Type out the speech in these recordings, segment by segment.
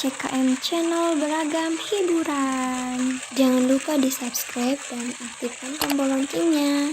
CKM Channel beragam hiburan. Jangan lupa di subscribe dan aktifkan tombol loncengnya.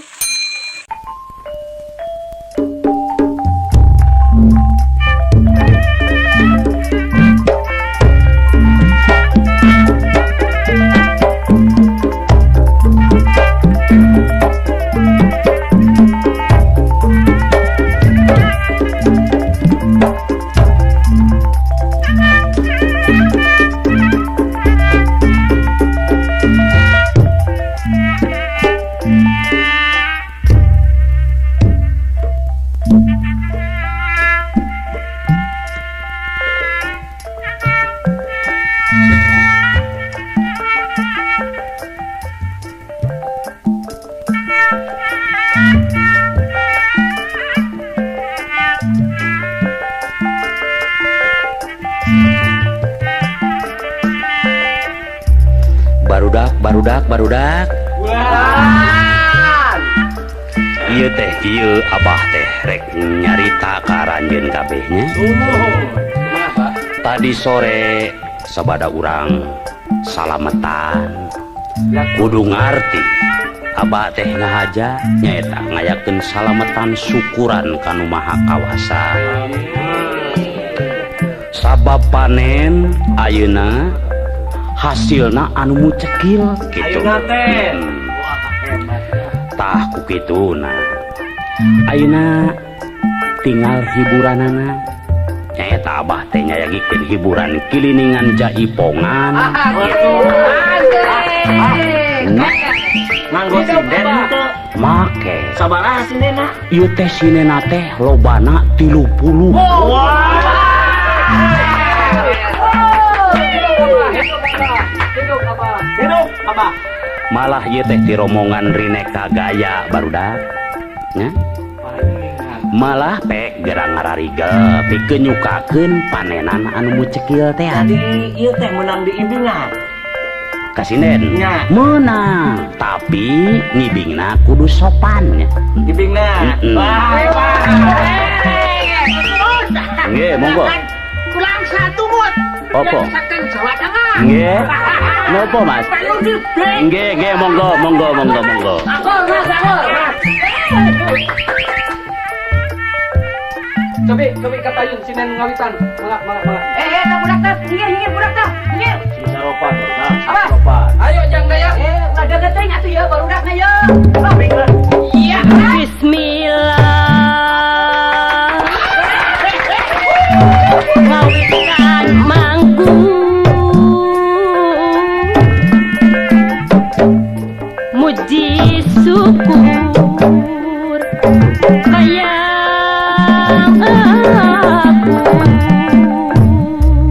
Barudak. Ieu teh kieu abah teh rek nyarita ka ranjeun kabehnya. Tadi sore sabada urang salametan. Kudu ngarti abah teh ngahaja nyaeta ngayakeun salametan syukuran kanu Maha Kawasa. Sabab panen ayeuna hasilna anu mucekil gitu. Tah ku kituna ayeuna tinggal hiburanana nyaeta abah teh nyayagikeun hiburan kiliningan jaipongan gitu. Nganggo sinden teu make sabaraha sindena? ieu teh sinena teh lobana 30. Malah ieu teh ti romongan Rineka Gaya barudak nya malah pek gerang ngararigel pikeun nyukakeun panenan anu mucekil teh. Tadi ieu teh menang di imbingan kasinden nya menang tapi ngibingna kudu sopan nya ibingna. nggih monggo Kurang satu mut. opo Sakan Jawa Tengah. nggih nopo Mas nggih monggo Cobi katayun sinen ngawitan. Malah. Tak budak tak. Hinggir budak tak. Hinggir. Saropan Apa? saropan. Ayo jang daya. Ada geteng atuh ya barudakna ya. Iya. Bismillah ngawitan manggung muji syukur kayang aku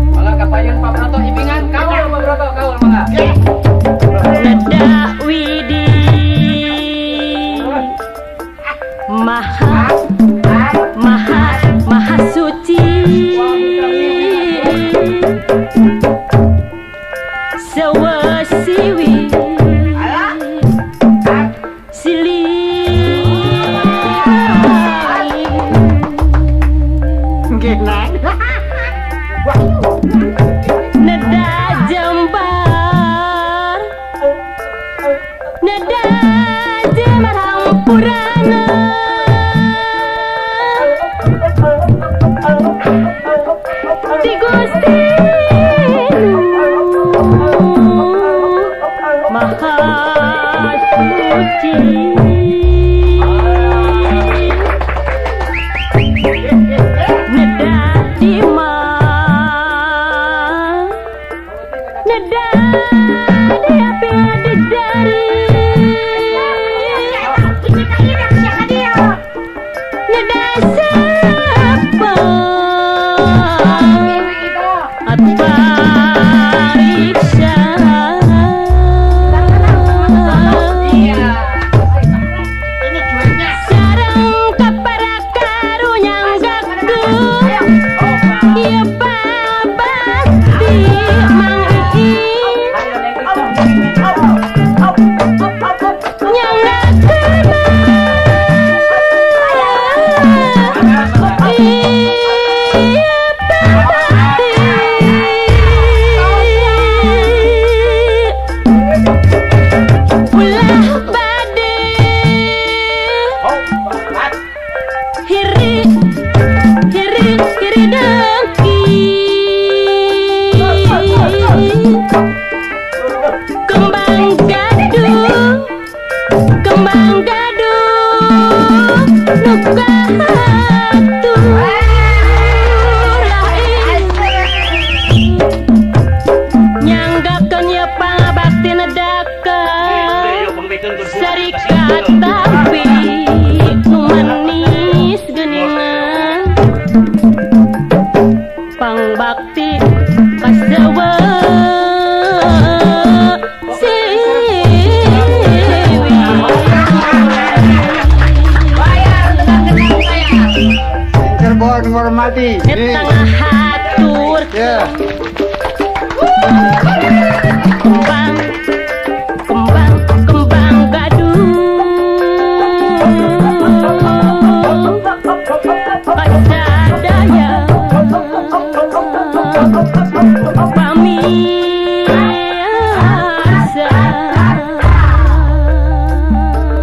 Malah katayun Pak Prato ibingan kaul Pak Prato kaul malah. neda widi maha suci sewasiwi neda jembar hampurana di Gusti Maha Suci. Neda dimah neda di api di jari neda siapa atbariksa sareng kapara karunyang gaku ieu babasti mang sawa Cirebon menghormati. tengah hatur Ya. kembang kembang kembang gaduh kacadaya pamirsa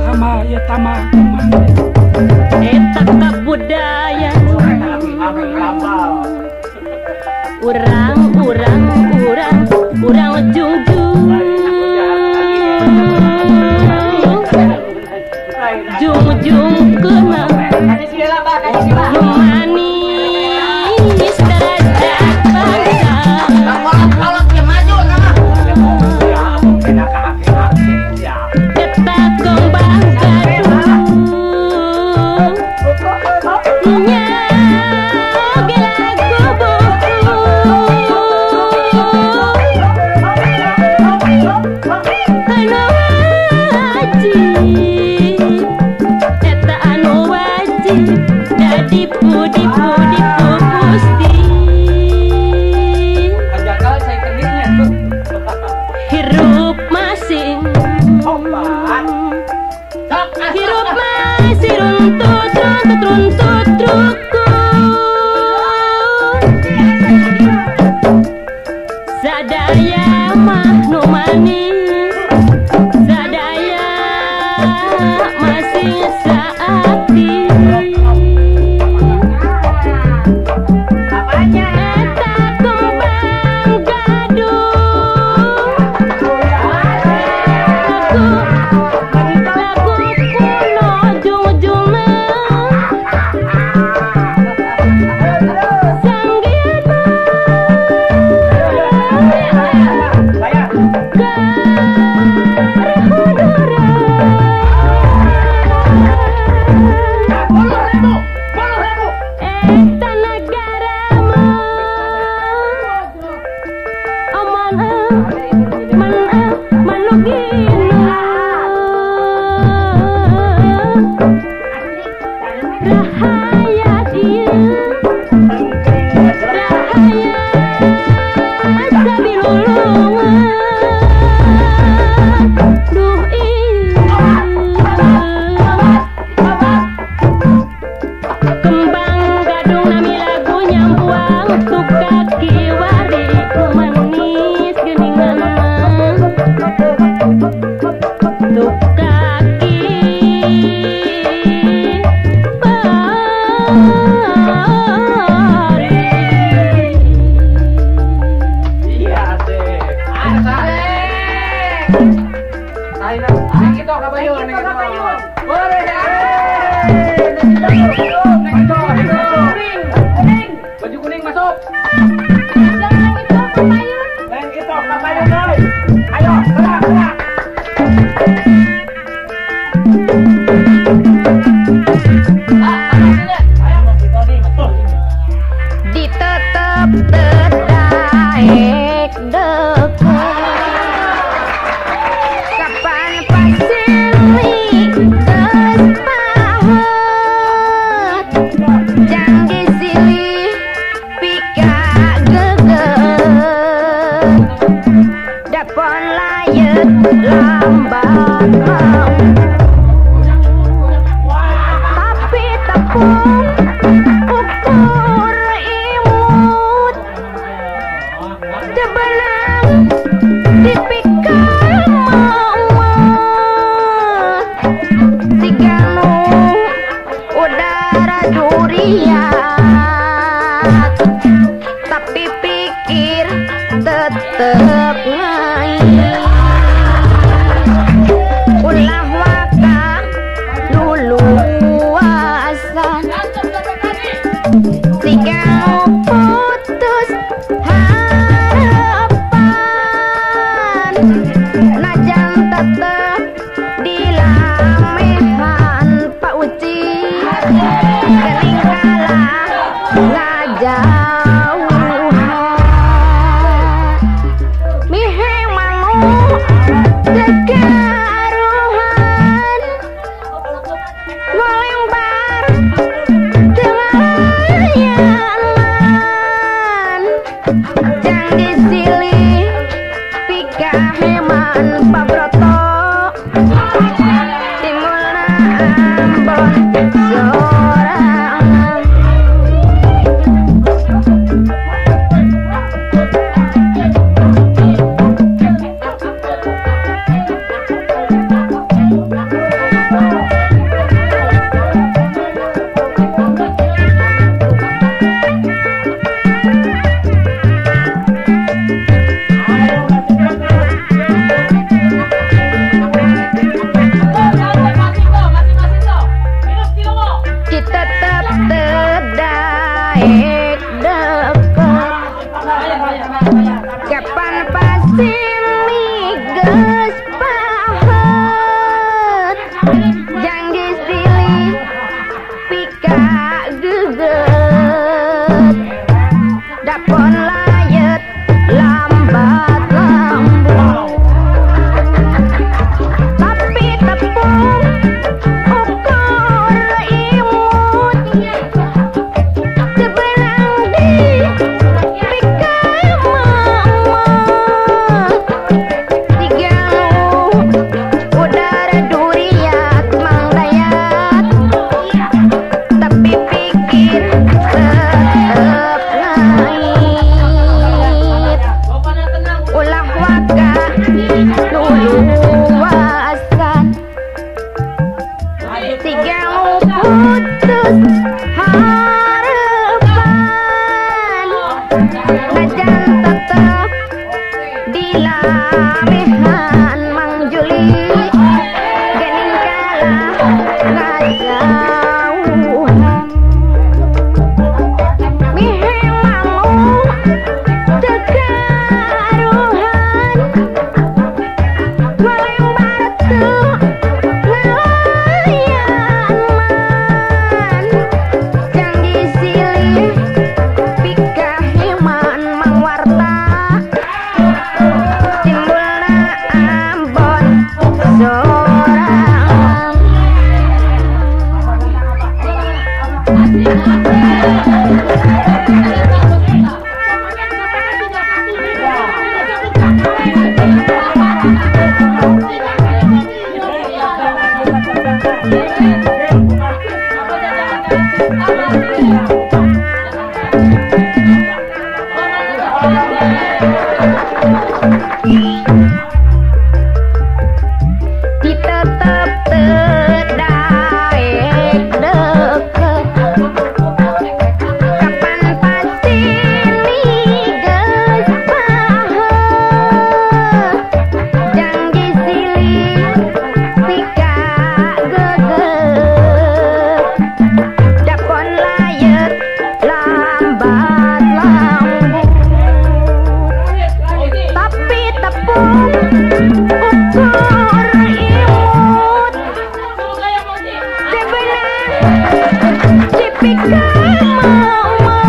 Tama ya tama. eta kabudayan urang jungjung kena nu manis darajat bangsa eta kembang gaduh dipu gusti Kajakal saya keningnya. hirup masing hirup masih runtut rukun sadaya mah nu manis sadaya masih saati eta kembang gaduh lagu kuno ujung-ujungna sanggina eta negara manugina rahaya dia rahaya sabilulungan duh kembang gadung nami lagu nyambuang tuk kaki wari manis geningan tuk kaki wari Iya teh. Kita kabayun. Baju kuning masuk. Lain kita kabayun euy. Ayo, gerak. ditetep tedaek deket kapan pasili kespahat janji silih pika geget dapon layet lambat mau tapi tepung ukur imut tebenang dipikir mauat siganu udara duriat tapi pikir tetep ngain ulah waka dulu asan siganu putus harapan najan tetep dilamehan Pak Uci kening kalah ngajauhan Kekaruhan Melembar Telayanan Jang disilih Pika heman Pabroto Timulna Ambon Sorangan kita tetap terdaik deket kapan pasti miges pahet jang disilih pika geget dapon layet lambat lambung tapi tepung ukur imut seberang di pika mama tigalu udara duriat mang dayat tapi pikir tetep ngait ulah waka luluasan tigalu putus harapan najan tetep dilamehan Mang Juli gening kalah ngajauhan mihe mamu tekaruhan melembar tuh ngelayanan jang disilih pika heman Mang Warta timbulna Ambon sorangan ditetep terdaik deket kapan pasti miges pahet jang disilih pika geget dapon layet lambat lambung tapi tepung ukur imut sebenang cipika mama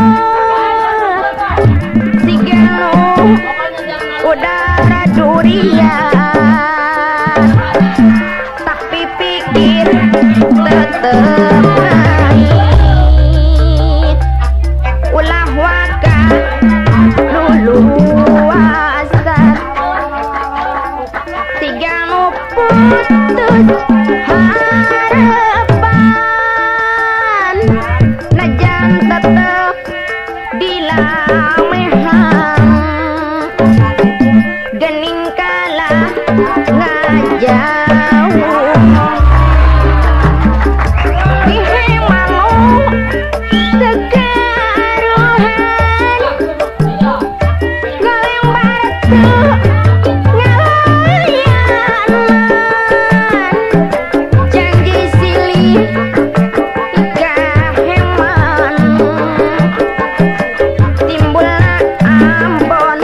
tigalu udara durian tapi pikir tetep ngait ulah waka luluasan tigalu putus harapan najan tetep dilamehan gening kalah ngajauhan mihe mamu tekaruhan ngelembar tuh ngelayanan jang disilih pika heman timbulna Ambon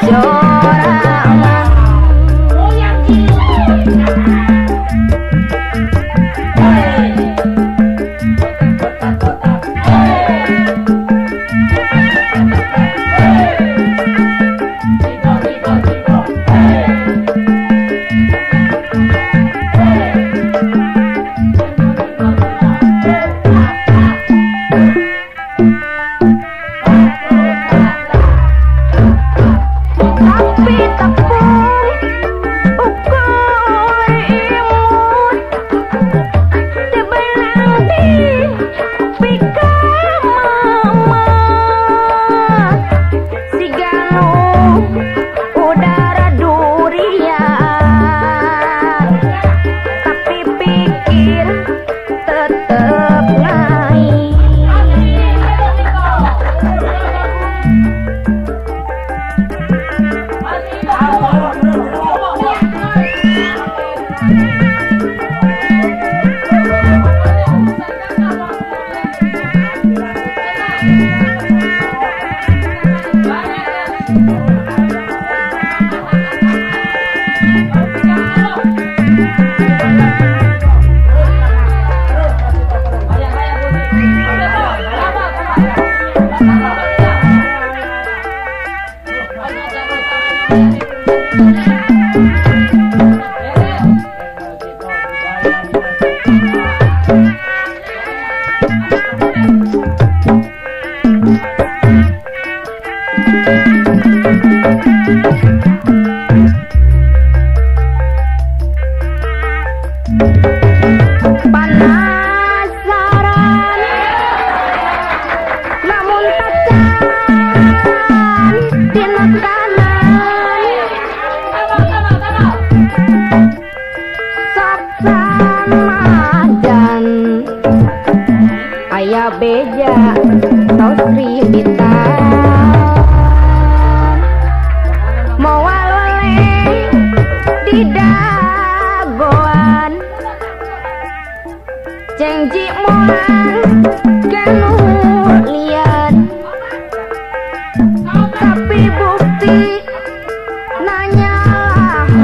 sorangan udara durian, tapi pikir tetep ngai. Penasaran, namun tacan tinekanan, sok samajan aya beja tos ribitan, moal oleh di dagoan, janji molang kanu lian, tapi bukti nanyahan,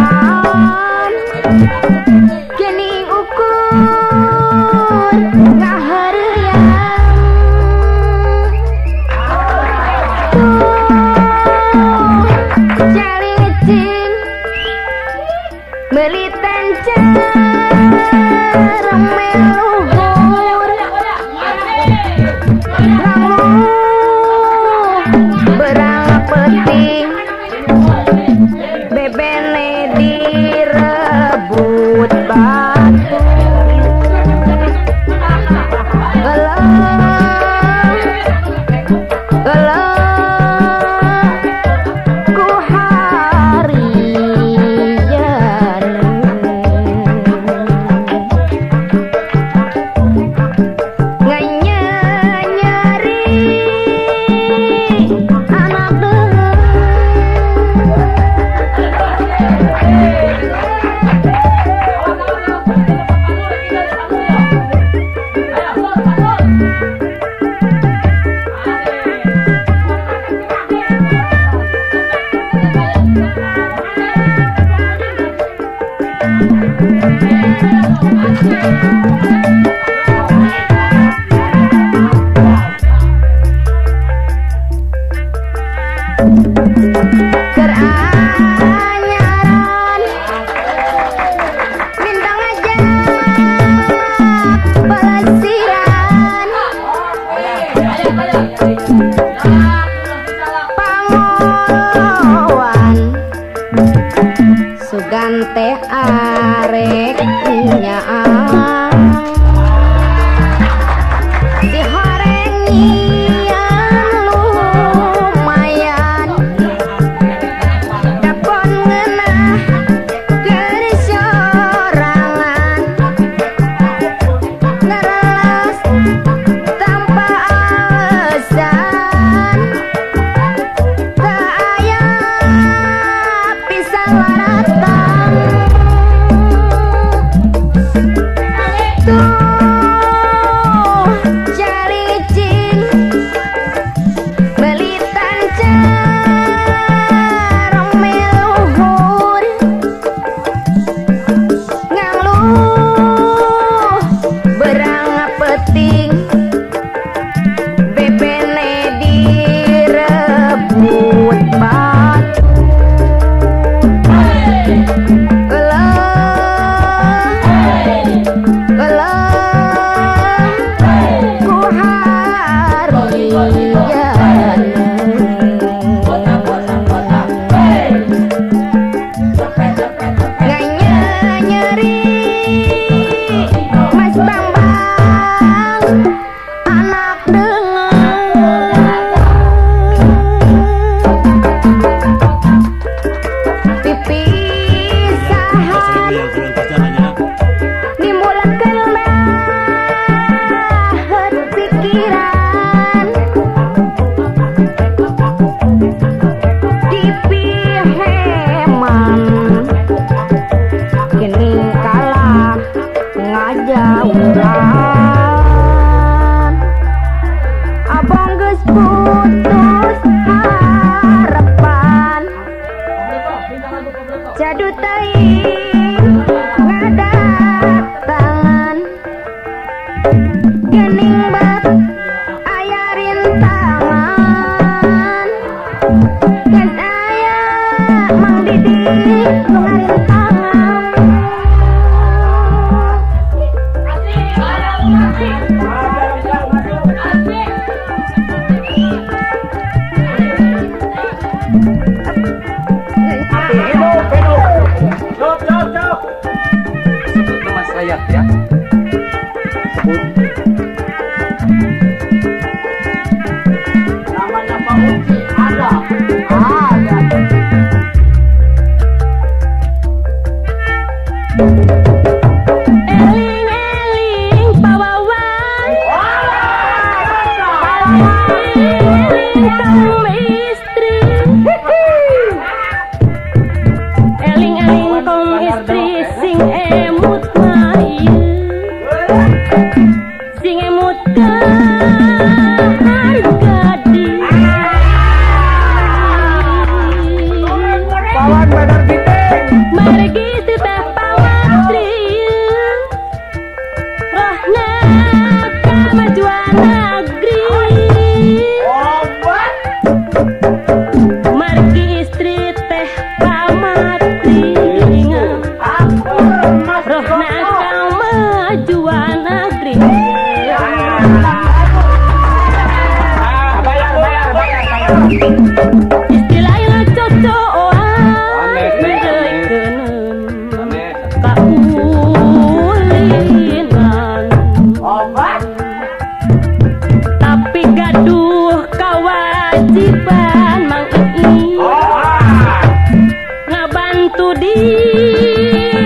kini ukur ngahareuyan. Tuh celing meuli tencer meluhur, lamun berang penting bebene direbut batu. Gelah ku harian, nyari anak deung. Keranyaran bintang aja pelesiran, pangolowan sugante arek nyaan, si horengian lumayan, dapon ngeunah keur sorangan, ngerelas tanpa alasan, teu aya pisan waratang. jadu teuing ngadatangan geuning bat aya rintangan geus aya Mang Didi nu ngarintangan Sebut nama saya ya. Namanya Pak Uci ada. eling-eling pawawan eling istri eling-eling kong istri sing emut mah ieu sing emut ka harga diri Pawan bener diteng. margi si teh pawatri rohna kamajuan negeri Obat. margi istri teh pamatri rohna kamajuan negeri Bayar. istilahnya cocokan mereukeun kaulinan Obat. tapi gaduh kewajiban Mang Ii ngabantu di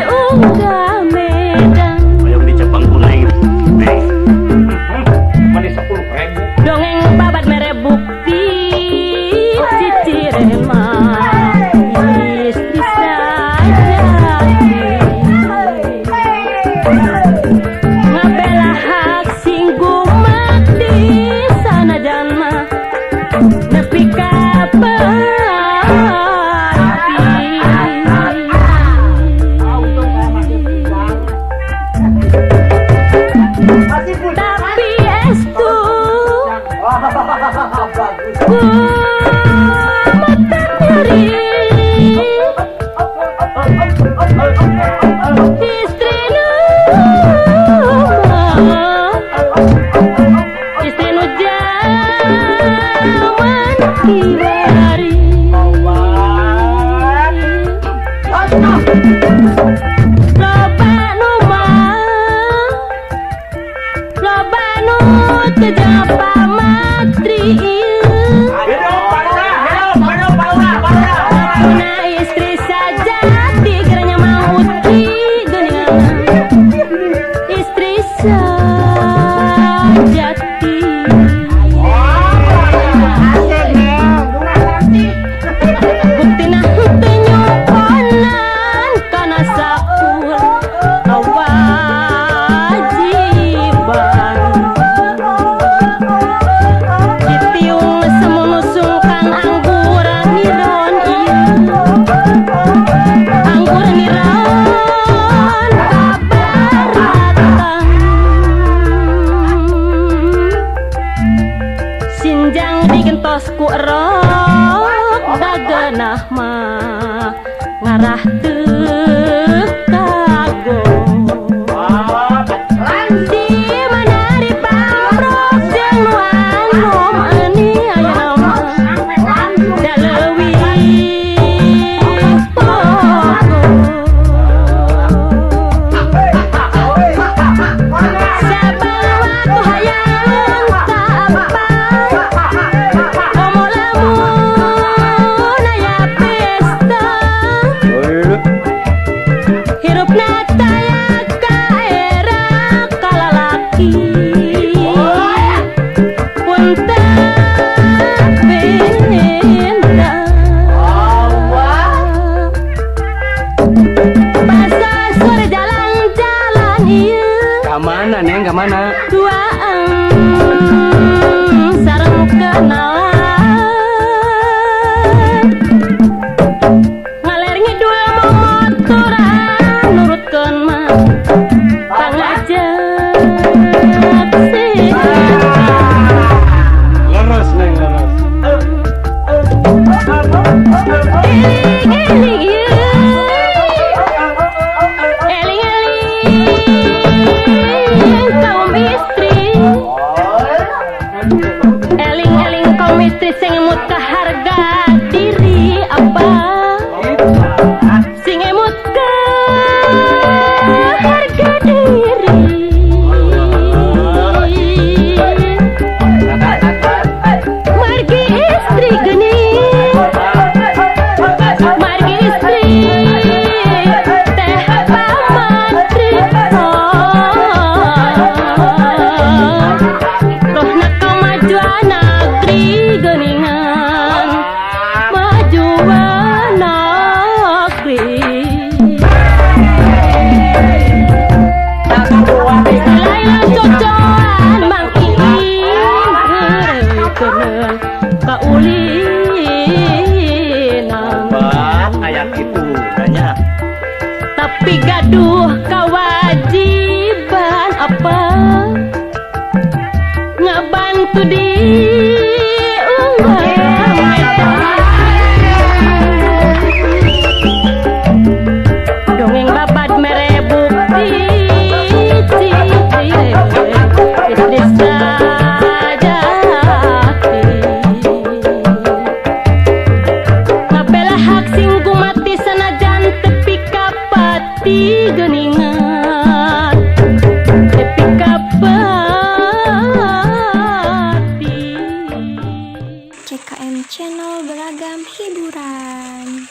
unggah medan Yang di Jepang kunaing. Neng. Mani 10.000. dongeng babat mere bukti cicirema istri sajati ngabela hak singgung mati sanajan mah nepi ka Masih pun. tapi estu mata nyeri istri nu jaman kiwari loba nu teu pamatri Puna istri sajati geranya mauti geuningan istri sajati buktina teu nyukonan kana sakur kewajiban ditiung semunusungkan angguran niron ieu angguran niron kabaratan sinjang digentos ku erok dageunah mah ngarah teu kagong di manari pamrok jeung nu anom ani ayeuna mah da leuwih pokok sabawa ku hayang ka apa komo lamun aya pesta hirupna taya ka era kalalaki punten benda basa sore jalan-jalan ieu Ka mana Neng? Ka mana? duaan sareng kenalan ngaler ngidul momong kan itu banyak. Tapi gaduh kewajiban apa ngebantu di dongeng babat merebuk istri saja ngabela hak sing mati sanajan tepi kapati geningan tepi kapati. CKM Channel beragam hiburan.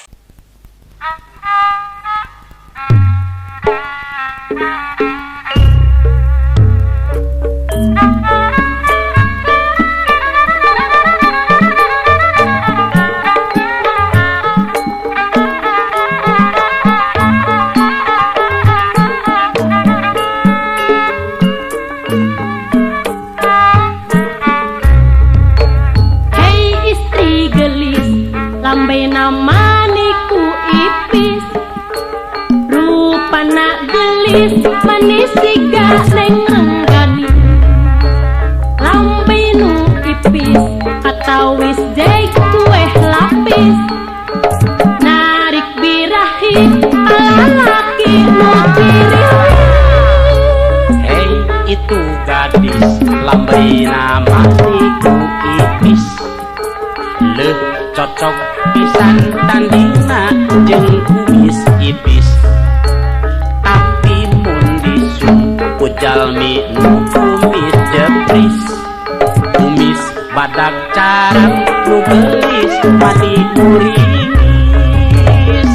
Hei istri gelis lambai namaniku ipis rupana gelis manis siga neng renggani lambai nu ipis atawis jai kue lapis narik birahi ala laki nu dirilis. Hei itu gadis lambai nama iku ipis leuh cocok pisan tandingna jeung kumis ipis tapi mun disum ku jalmi nu kumis jepris kumis badak carang nu gelis mani nuris.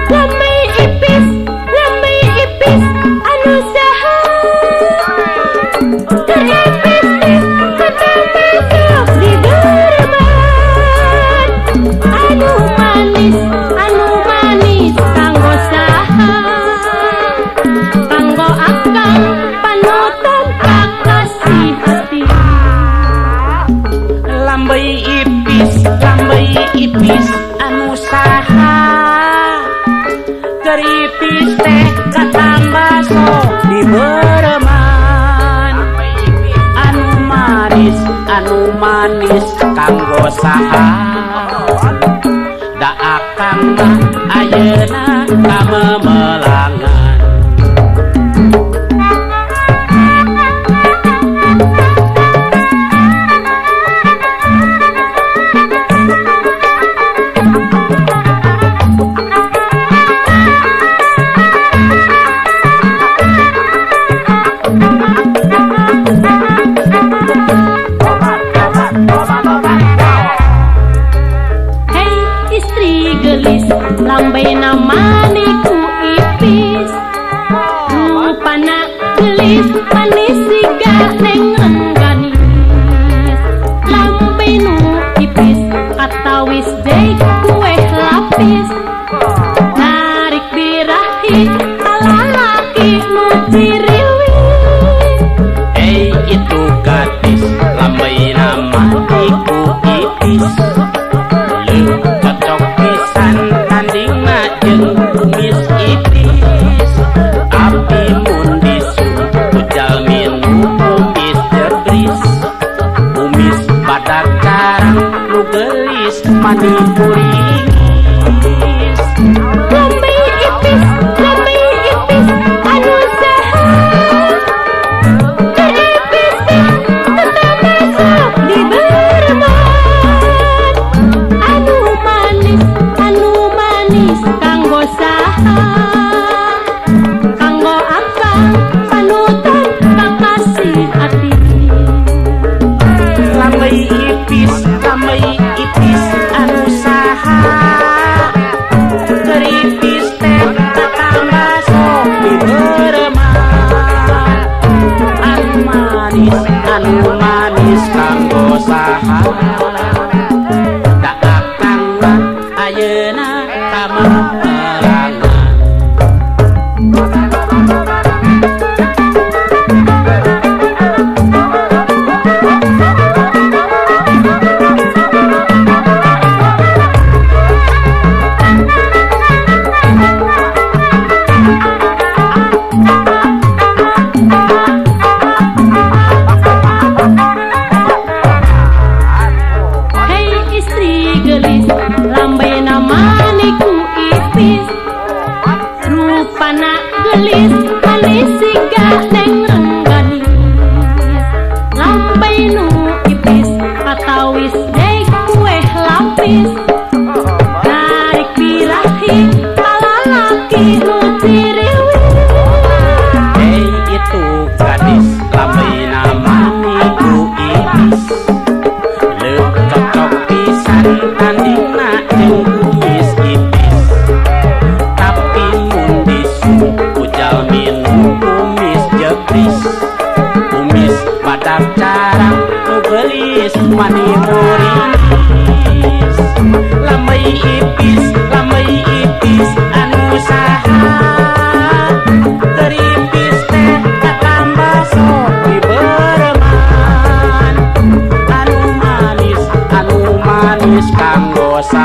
Lambai ipis anu saha teripis kata besok di derman anu manis kanggo saha kanggo akang panutan kakasih hati. Lambai ipis anu saha keripis teh katambah sok dibereman anu manis kanggo saha da akang mah ayeuna kamemelangan. Hei istri gelis lambai namaniku ipis rupana gelis manis siga neng rengganis lambai nu ipis atawis jai kue lapis narik birahi ala laki nu dirilis. Hei itu gadis lambai nama iku ipis leuh cocok pisan tandingna jeung kumis ipis tapi mun disum ku jalmi nu kumis jebris kumis badak carang nu gelis mani nuris. Lambai ipis anu saha teripis kata besok di berman anu manis kanggo saha kanggo akang panutan kakasih hati. Lambai ipis anu saha keripis teh katambah sok dibereman anu manis kanggo saha da akang mah ayeuna kamemelangan.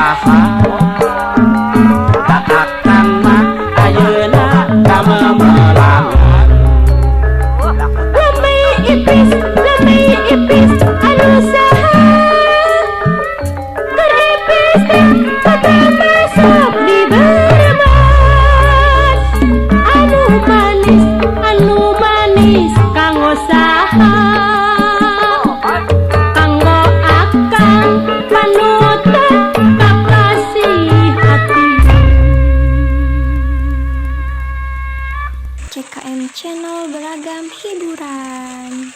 saha tak akan mah ayeuna kamemelangan Lemei ipis anu saha Teripis kata masuk di beremas Anu manis kanggo saha Kanggo akang panutan kakasih hati CKM Channel beragam hiburan.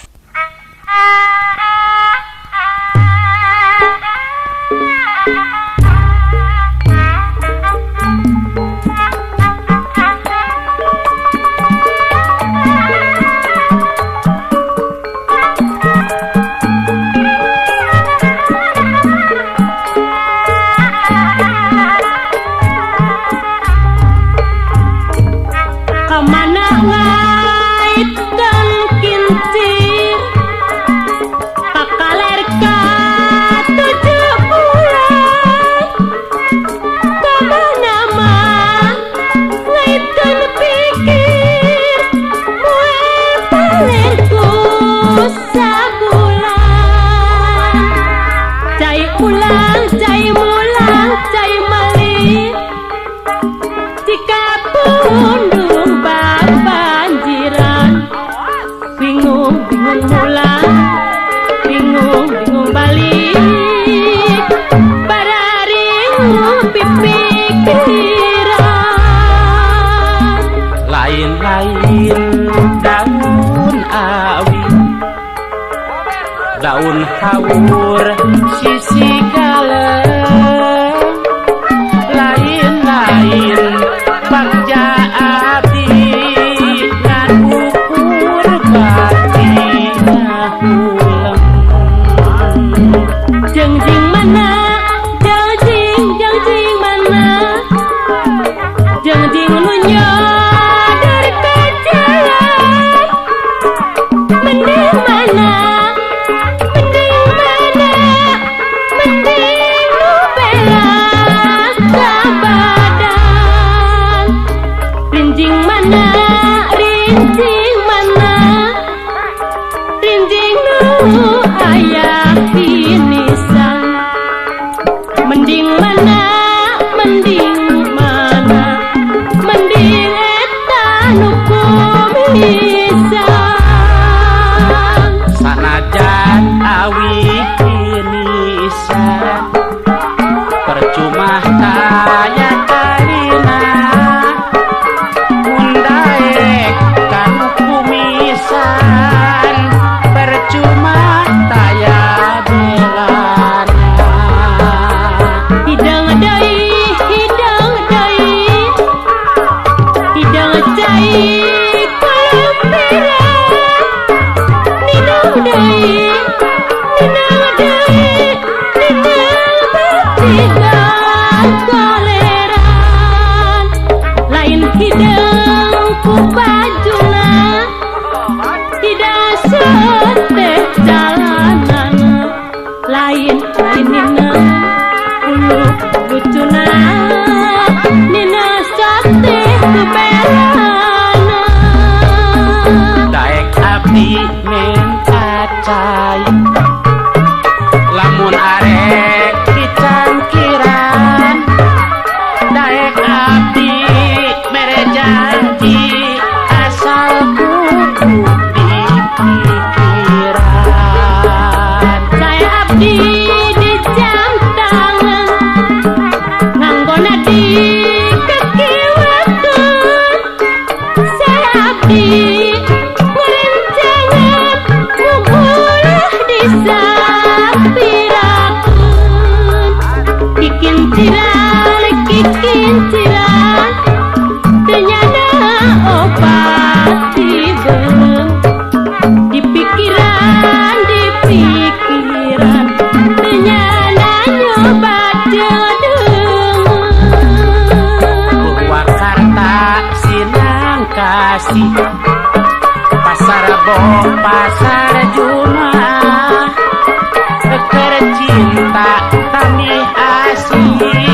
Kamana ngait dan kincir Kakaler ka 7 bulan Kamana mah ngait dan pikir Moe palerku sabulan Cai ulang, cai mulang, cai malih Jika pundung banjiran bingung mulang bingung balik bararing pipikiran lain-lain daun awi daun hawur sisi galeng lain-lain bagja abdi ngan ukur batina ulang jengjing mana jengjing mana jengjing nu nyodor ka jalan mending mana mending nu belas ka badan rinjing mana rinjing nu aya hinisan mending mana mending eta nu kumisan sanajan awi hinisan percuma taya kalina mundaek kanu kumisan percuma taya belana hidang cai kalemperan ninang deui batigan koleran lain hidang ku bajuna tidak seteh jalanan lain nina ulu lucuna nina sateh keberana daek abdi minta cai lamun arek dicangkiran daek abdi mere janji asal kudu dipikiran saya abdi di jam tangan nganggona di kekiwatan saya abdi ngerencangan ngukulah di sapirakeun kikin ciran ternyata obat dibeung di pikiran ternyata nyobat jedeung Purwakarta sinang kasih pasar bom pasar Jumah keur cinta kami asih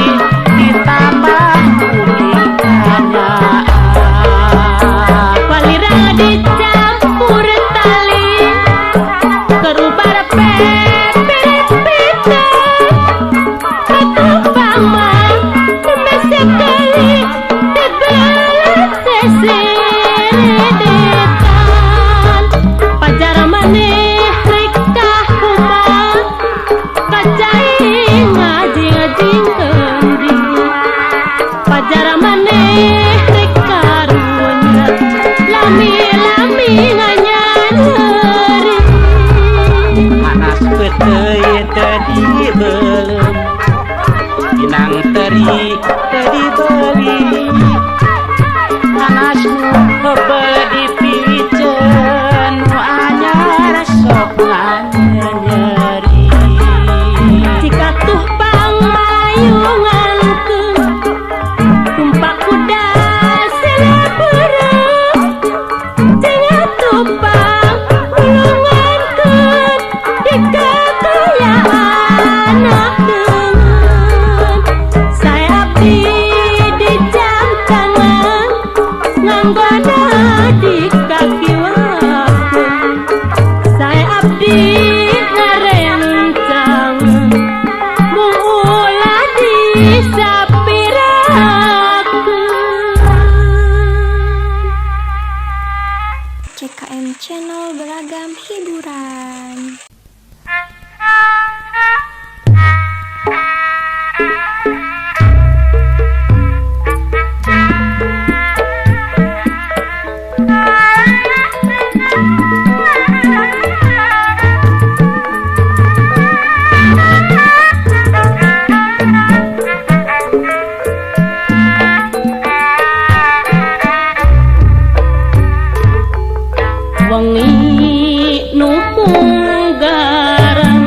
hiburan. Wengi nu munggaran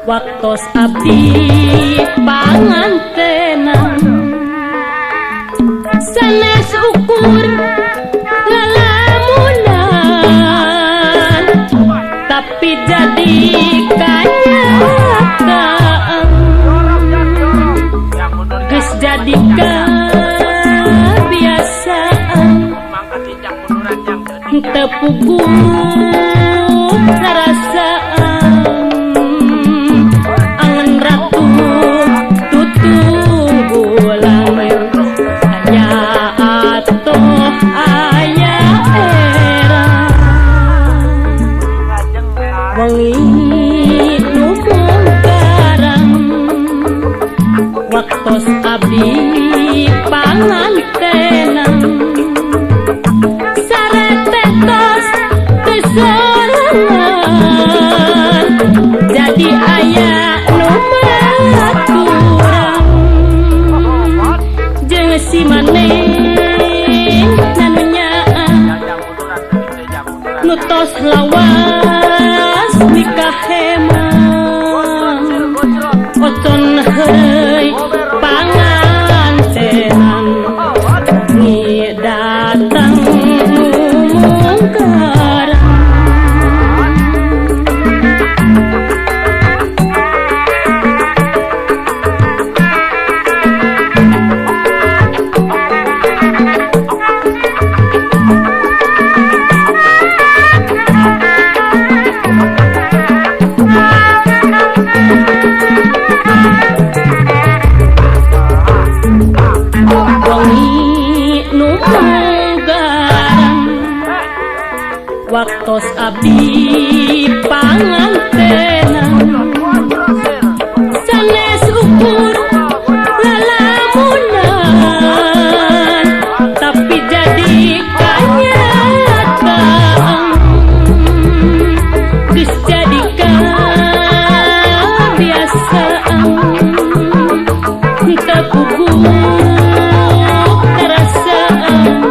waktos abdi pangantenan sanes ukur lalamunan tapi jadi kenyataan geus jadi kebiasaan tepuguh rasaan angan ratu tutunggulan aya atoh aya era wengi nu munggaran waktos abdi pangantenan sorangan jadi aya nu maturan jeung si maneh nanunya nu tos lawas nikah hemang ocon heuy pangantenan ngi datang munggaran waktos abdi pangantenan sanes ukur lalamunan tapi jadi kenyataan geus jadi kebiasaan tepuguh rasaan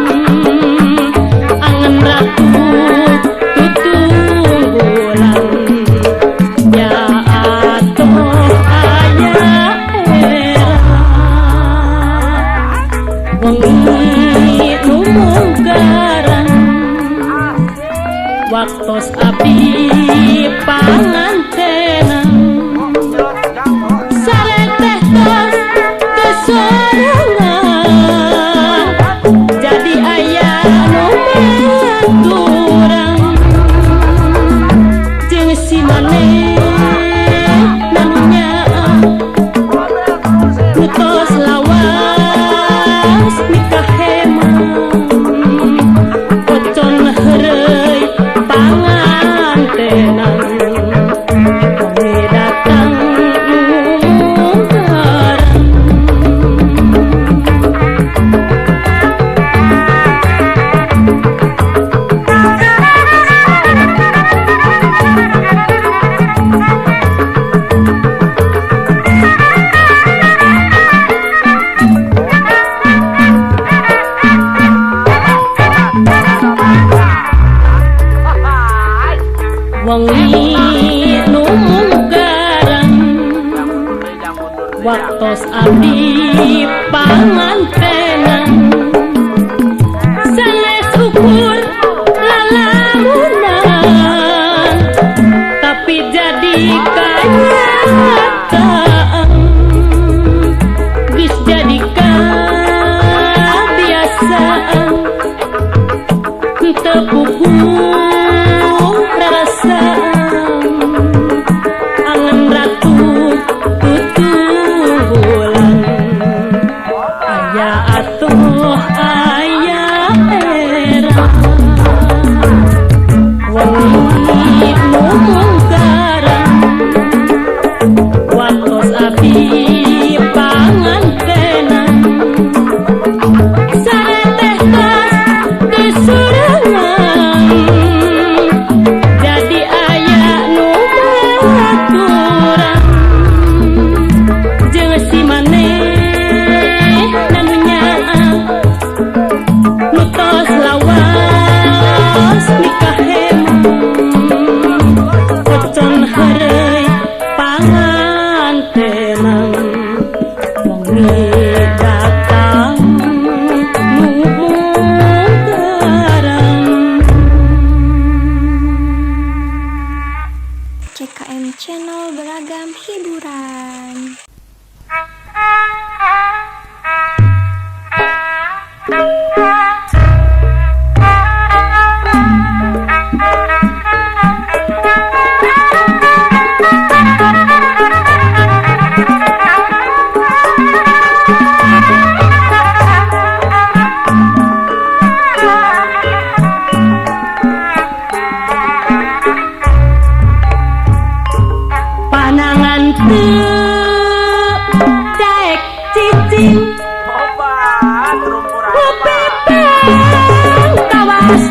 angan ratu waktos abdi pangantenan sareteh tos kesorangan jadi aya nu maturan jeung si maneh nanunya nu tos lawas nikah hemang ocon heureui pangantenan kami datang munggaran wengi nu munggaran waktos abdi pangantenan sanes ukur lalamunan tapi jadi kenyataan geus jadi kebiasaan tepuguh angan ratu tutunggulan aya atuh aya era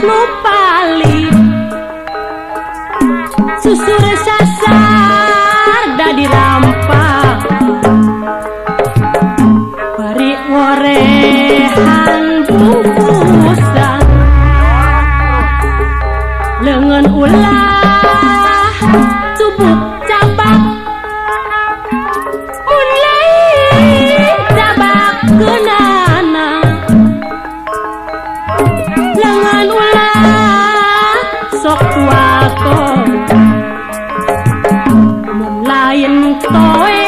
nu palit susur sasar dadi rampa bari ngorehan bungkusan leungeun ulah tubuk cabak mun lain cabak geunana leungeun ulah sok wato mun lain toe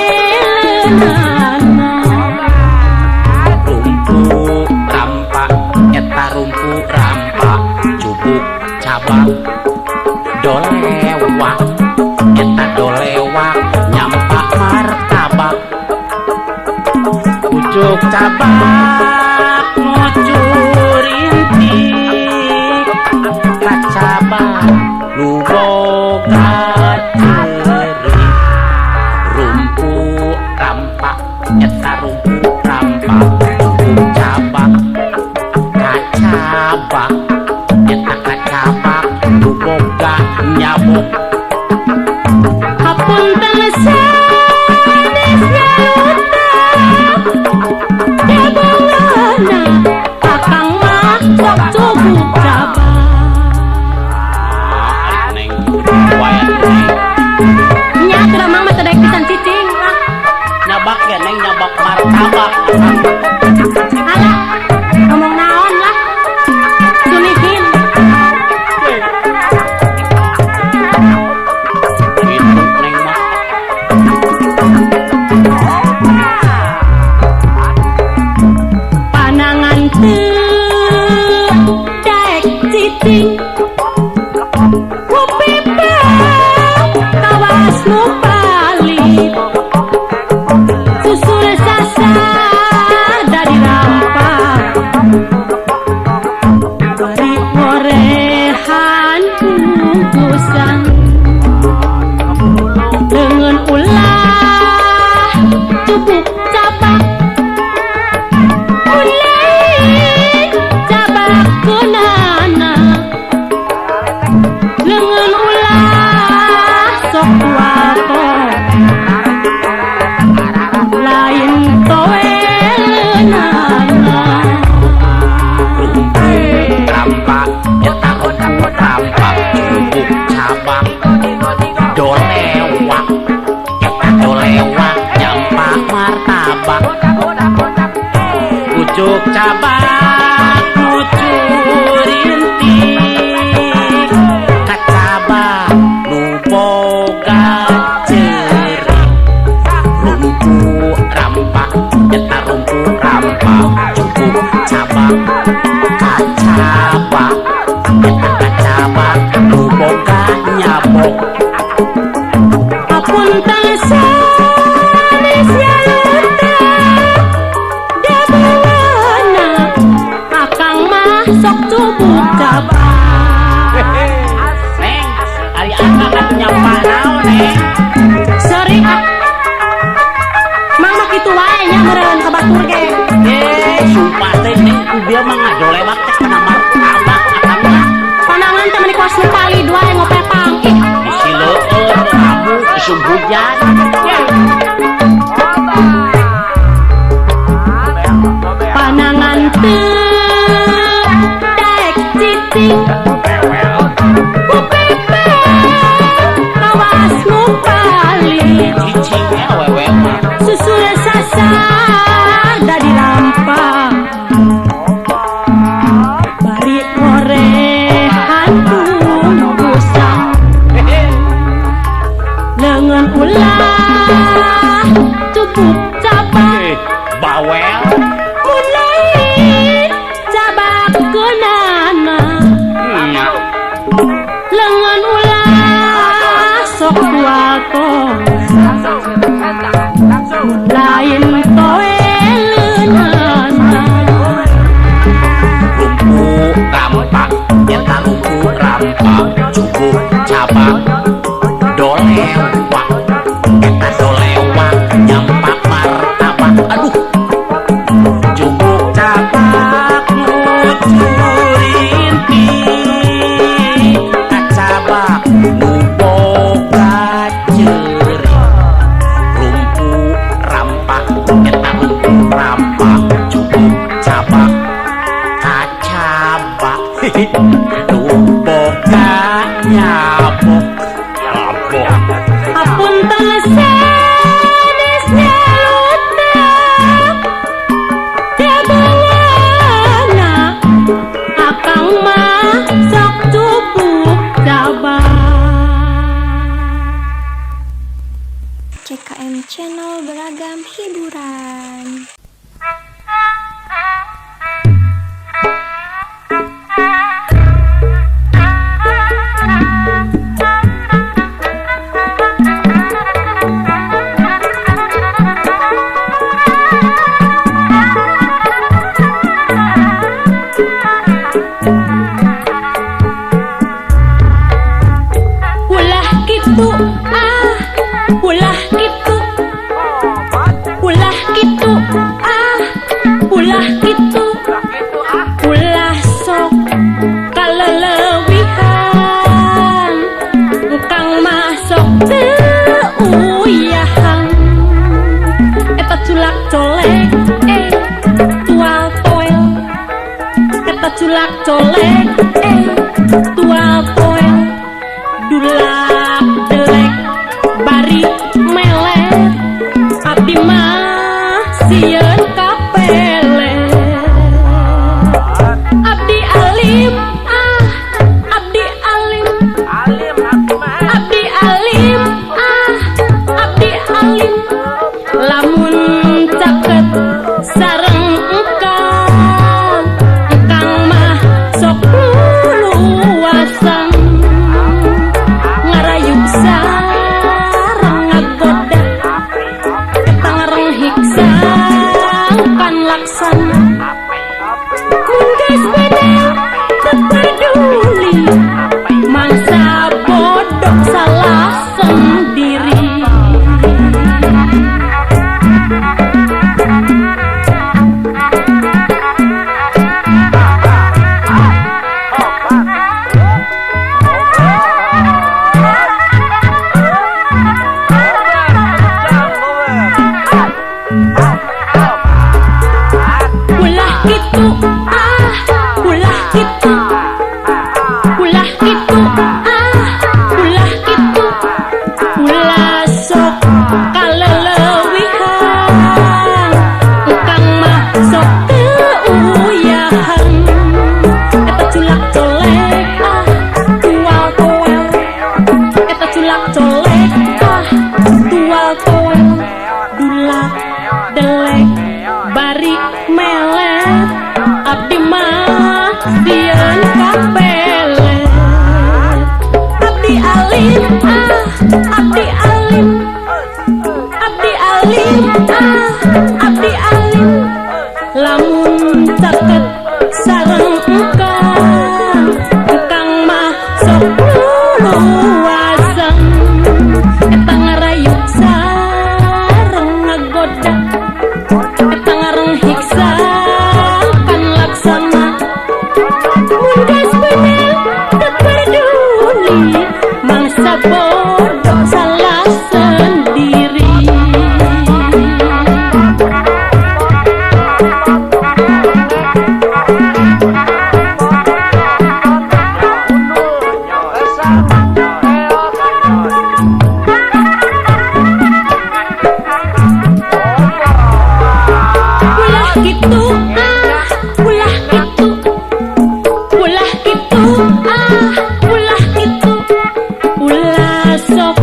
leunana rumpu rampa eta rumpu rampa cubuk cabang dolewak eta dolewak nyampak martabak ujuk cabak ngucur intik kacabak nu boga ceri rumpu rampa eta rumpu rampa cubuk cabak kacabak eta kacabak nu boga nyabuk hapunten sanes nyalutak jabongana akang mah sok cubuk cabak neng wayat neng nya teu mang mah teu daek pisan cicing nyabak ya neng nyabak martabak alah ngomong naon lah sulihin gitu neng mah panangan teu daek cicing kupipa kawas nu palit susur sasar dari rampa bari ngorehan bungkusan leungeun ulah cubuk cabak mun lain cabak geunana leungeun ulah sok wato lain toe leunana rumpu rampa eta rumpu rampa cubuk cabak dolewak eta dolewak nyampak martabak ujuk cabak ngucur intik kacabak nu boga ceri rumpu rampa eta rumpu rampa cubuk cabak kacabak eta kacabak nu boga nyabok hapunten sanes nyalutak jabongana akang mah sok cubuk cabak neng ari akang atuh nyampa naon neng sorry mang mah kitu wae nya meureun ka batur ge sumpah teh neng ku dia mah ngadolewak teh kana martabak akang mah panangan teh meuni kos nu palit wae ngopepang ih di sileueur abu isum hujan panangan teu daek cicing kupipa kawas nu palit cicingnya awewe mah susur sasar dadi rampa bari ngorehan bungkusan leungeun ulah ulah kitu ulah sok kalelewihan kang masuk uyahan eta culak colek tual poel eta culak colek tual poel dulak delek bari melet abdi mah sieun kapele abdi alim abdi alim abdi alim abdi alim lamun caket sareng engkang mah sok luasan ngarayu sareng ngagoda eta ngareng hiksang kan laksana mun geus bedel teu peduli mangsa bodoh salah sendiri. Ulah kitu ulah kitu ulah kitu ulah kitu ulah sok kalelewihan kang mah sok uyahan eta culak colek tual poel eta culak colek tual poel dulak delek bari melet abdi mah sieun kapele abdi alim abdi alim abdi alim abdi alim lamun caket sareng engkang mah sok luasan eta ngarayu sareng ngagoda eta ngareng hiksang kan laksana mun geus beuneu teu peduli mangsa bodoh salah sendiri. Ulah kitu ulah kitu ulah kitu ulah kitu ulah sok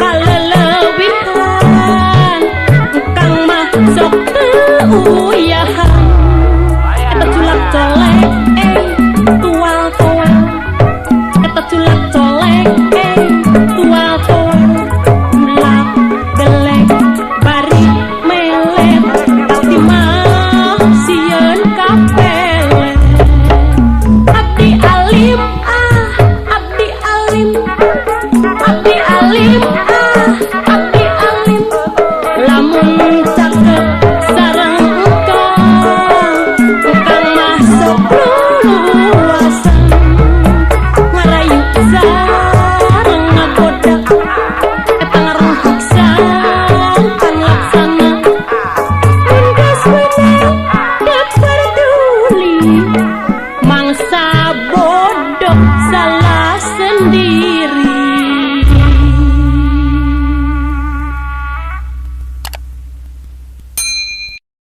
kalelewihan kang mah sok uyahan eta culak colek tual poel eta culak colek tual poel dulak delek bari melet abdi mah sieun kapele